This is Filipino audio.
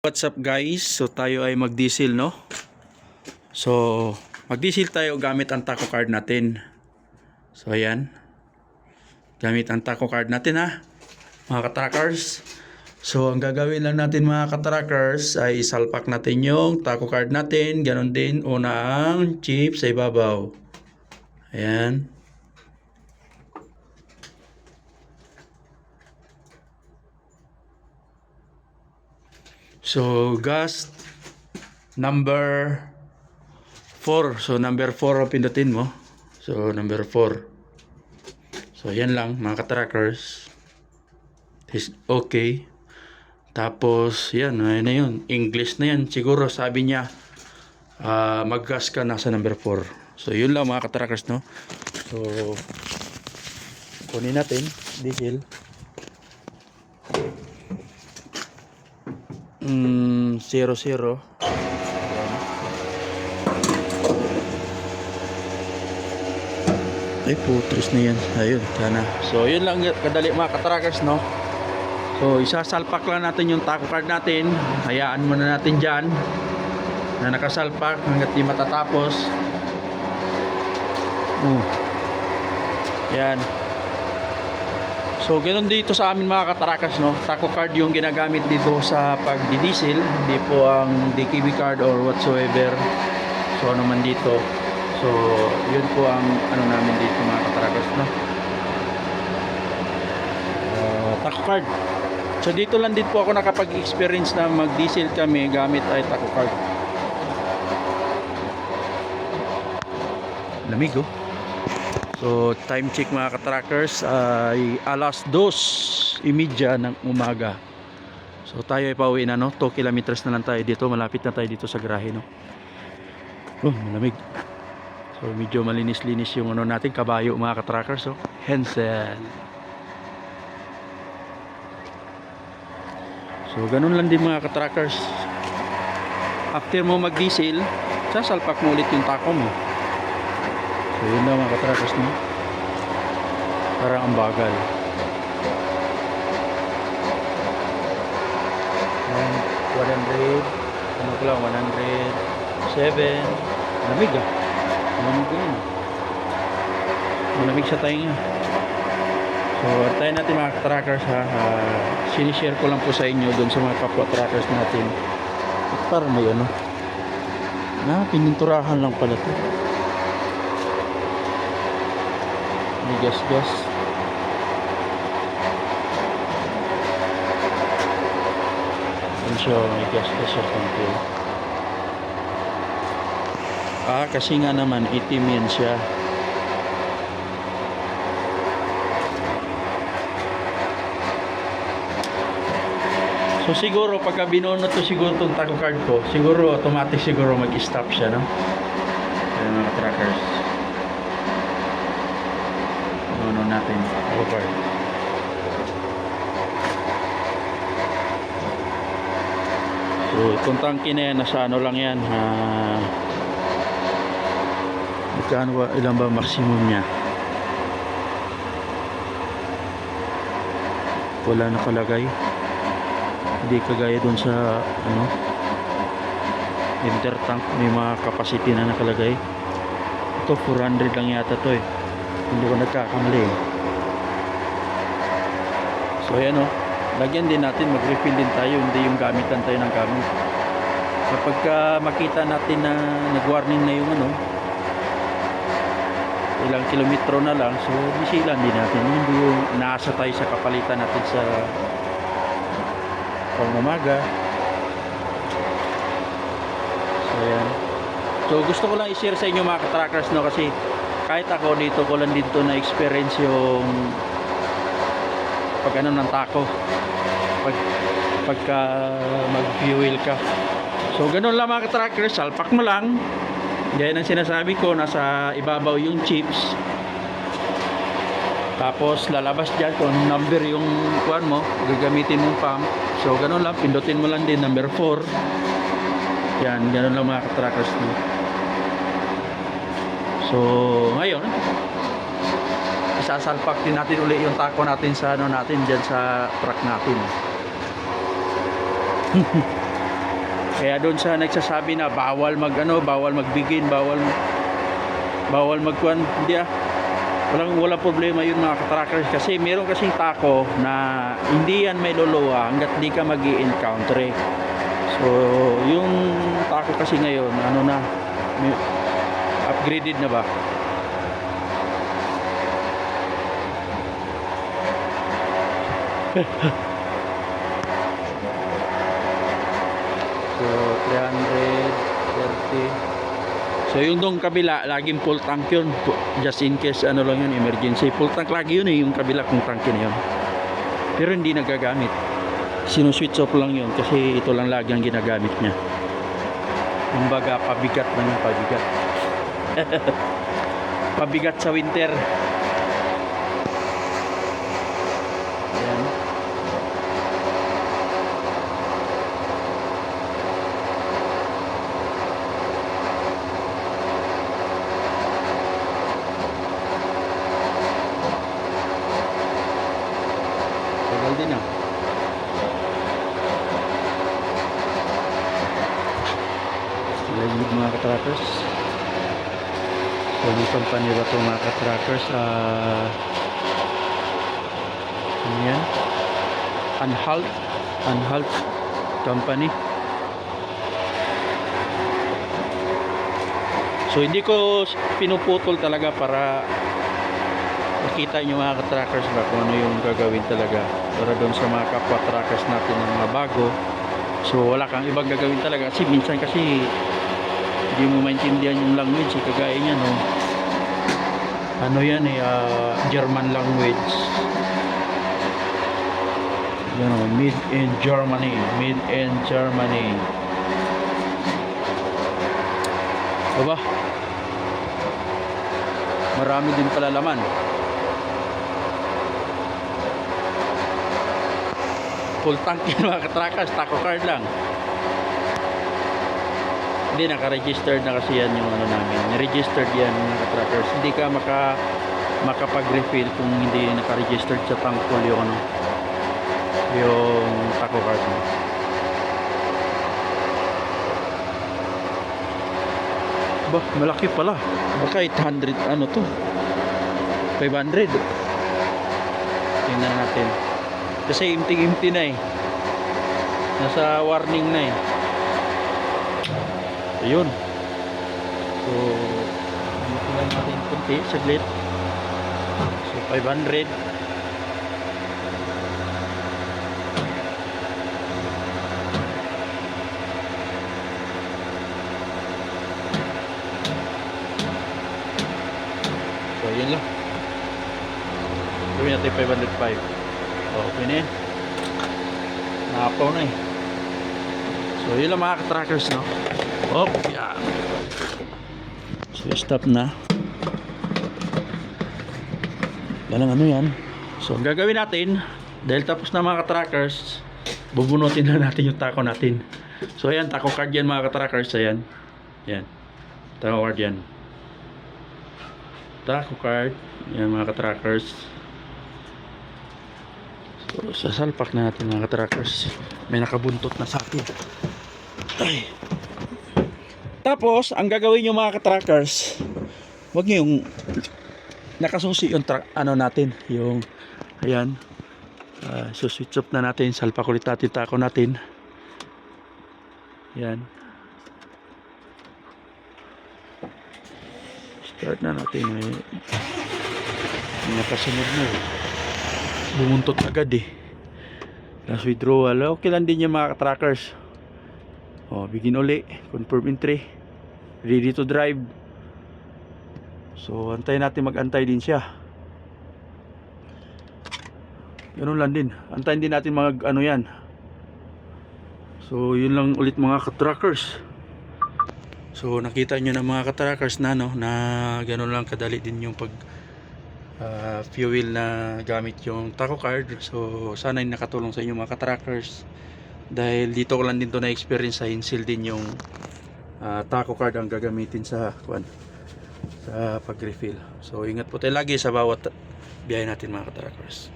What's up guys? So tayo ay mag-diesel, no? So mag-diesel tayo gamit ang taco card natin. So ayan. Gamit ang taco card natin, ha, mga katrackers. So ang gagawin lang natin, mga katrackers, ay isalpak natin yung taco card natin. Ganon din, una ang chip sa ibabaw. Ayan. So gas number 4. So number 4 ang pindutin mo. So number 4. So yan lang, mga katrackers. Is okay. Tapos yan, ayun na yun. English na yan. Siguro sabi niya mag-gas ka na sa number 4. So yun lang, mga katrackers, no? So kunin natin diesel. 00. Ay putris na yan. Ayun, sana. So yun lang kadali, mga katrackers, no? So isasalpak lang natin yung taco card natin. Hayaan muna natin dyan na nakasalpak hanggat di matatapos. Yan. So ganoon dito sa amin, mga katrackers, no? Taco card yung ginagamit dito sa pagdidiesel, hindi po ang DKB card or whatsoever. So ano man dito. So yun po ang ano namin dito, mga katrackers, no? Taco card. So dito lang din po ako nakapag-experience na mag-diesel kami gamit ay taco card. Lamig, oh. So time check, mga katrackers, ay alas 2:30 ng umaga. So tayo ay pauwi na, no? 2 kilometers na lang tayo dito. Malapit na tayo dito sa garahe, no? Oh, malamig. So medyo malinis-linis yung ano natin, kabayo, mga katrackers, oh. Hensel. So ganun lang din, mga katrackers. After mo mag-diesel, sasalpak mo ulit yung taco mo. So yun na, mga katrackers, no? Parang ang bagal. 100, ano ko lang, 107. Malamig, ah. Malamig yun. Malamig sa tainga. So tayo natin, mga katrackers, ha. Sinishare ko lang po sa inyo doon sa mga kapwa trackers natin. At parang may ano na pininturahan lang pala to. May gas. So may gas siya konti. Kasi nga naman itim yan siya. So siguro pagka binunot to siguro itong taco card ko, siguro automatic siguro mag-stop siya, no? Ayan, mga trackers. Ano natin taco card. So itong tangke na yan, nasa ano lang yan, ilan ba maximum niya? Wala nakalagay. Hindi kagaya dun sa ano intertank, may mga capacity na nakalagay. Ito 400 lang yata to, eh. Hindi ko nagkakamali, eh. So ayan, oh. Lagyan din natin, mag-refill din tayo, hindi yung gamitan tayo ng gamit. Kapag makita natin na nag-warning na yung ano, ilang kilometro na lang, so bisilan din natin. Hindi yung naasa tayo sa kapalitan natin sa umaga. So ayan. So gusto ko lang i-share sa inyo, mga katrackers, no? Kasi kahit ako dito ko lang dito na experience yung pag ano ng taco, pagka mag-fuel ka. So ganun lang, mga katrackers, salpak mo lang. Gaya ng sinasabi ko, nasa ibabaw yung chips. Tapos lalabas dyan kung number yung kuan mo, gagamitin mong pump. So ganun lang, pindutin mo lang din number 4. Yan, ganun lang, mga katrackers, no? So ngayon, isasalpak din natin uli yung taco natin sa ano natin dyan sa truck natin. Kaya doon sa nagsasabi na bawal bawal magbigin, bawal magkuan, hindi walang problema yun mga katrackers, kasi meron kasing tako na hindi yan may luluwa hanggat di ka mag-i-encounter. So yung tako kasi ngayon upgraded na ba. So 330. So yung dong kabila laging full tank yun, just in case lang yun, emergency. Full tank lagi yun yung kabila kung tanke na yun, pero hindi nagagamit, sinuswitch off lang yun kasi ito lang lagi ang ginagamit niya. Kumbaga pabigat lang yung pabigat. Pabigat sa winter. Ayan. Tagal din Lalig mga katrackers. So yung company ba ito mga katrackers, ano yan? Anhalt company. So hindi ko pinuputol talaga para makita nyo mga katrackers ba kung ano yung gagawin talaga para doon sa mga kapwa trackers natin ng mga bago. So wala kang ibang gagawin talaga kasi minsan kasi hindi mo maintindihan yung language, kagaya niya German language, made in Germany, diba? Marami din pala laman. Full tank yan mga katrackers, taco card lang. Hindi, naka-registered na kasi yan yung namin. Registered yan mga katrackers. Hindi ka makapag-refill kung hindi naka-registered sa tank full yung taco card mo. Bah, malaki pala. Baka 800 to? 500. Tingnan natin. Kasi empty na nasa warning na ayun. So tingnan natin kunti saglit. So 500. So yun lang, gawin natin 505. Okay na yan, nakapaw na So yun lang mga katrackers yan. So stop na. Yan yan. So ang gagawin natin, dahil tapos na mga katrackers, bubunutin na natin yung taco natin. So ayan, taco card yan mga katrackers. Ayan, taco card yan. Taco card yan mga katrackers. So, sasalpak na natin mga katrackers. May nakabuntot na sa akin. Ay. Tapos, ang gagawin nyo mga katrackers, huwag nyo yung nakasusi yung natin. Yung, ayan. So, switch off na natin. Salpak ulit natin taco natin. Ayan. Start na natin. May nakasunod na bumuntot agad last withdrawal. Okay lang din yung mga trackers. Begin uli, confirm entry, ready to drive. So antayin natin, mag-antay din siya. Ganun lang din, antayin din natin yan. So yun lang ulit mga trackers. So nakita nyo na mga katrackers na ganun lang kadali din yung pag fuel na gamit yung taco card. So sana nakatulong sa inyo mga katrackers, dahil dito ko lang din to na experience sa Hinsel din yung taco card ang gagamitin sa pag refill. So ingat po tayo lagi sa bawat biyahe natin mga katrackers.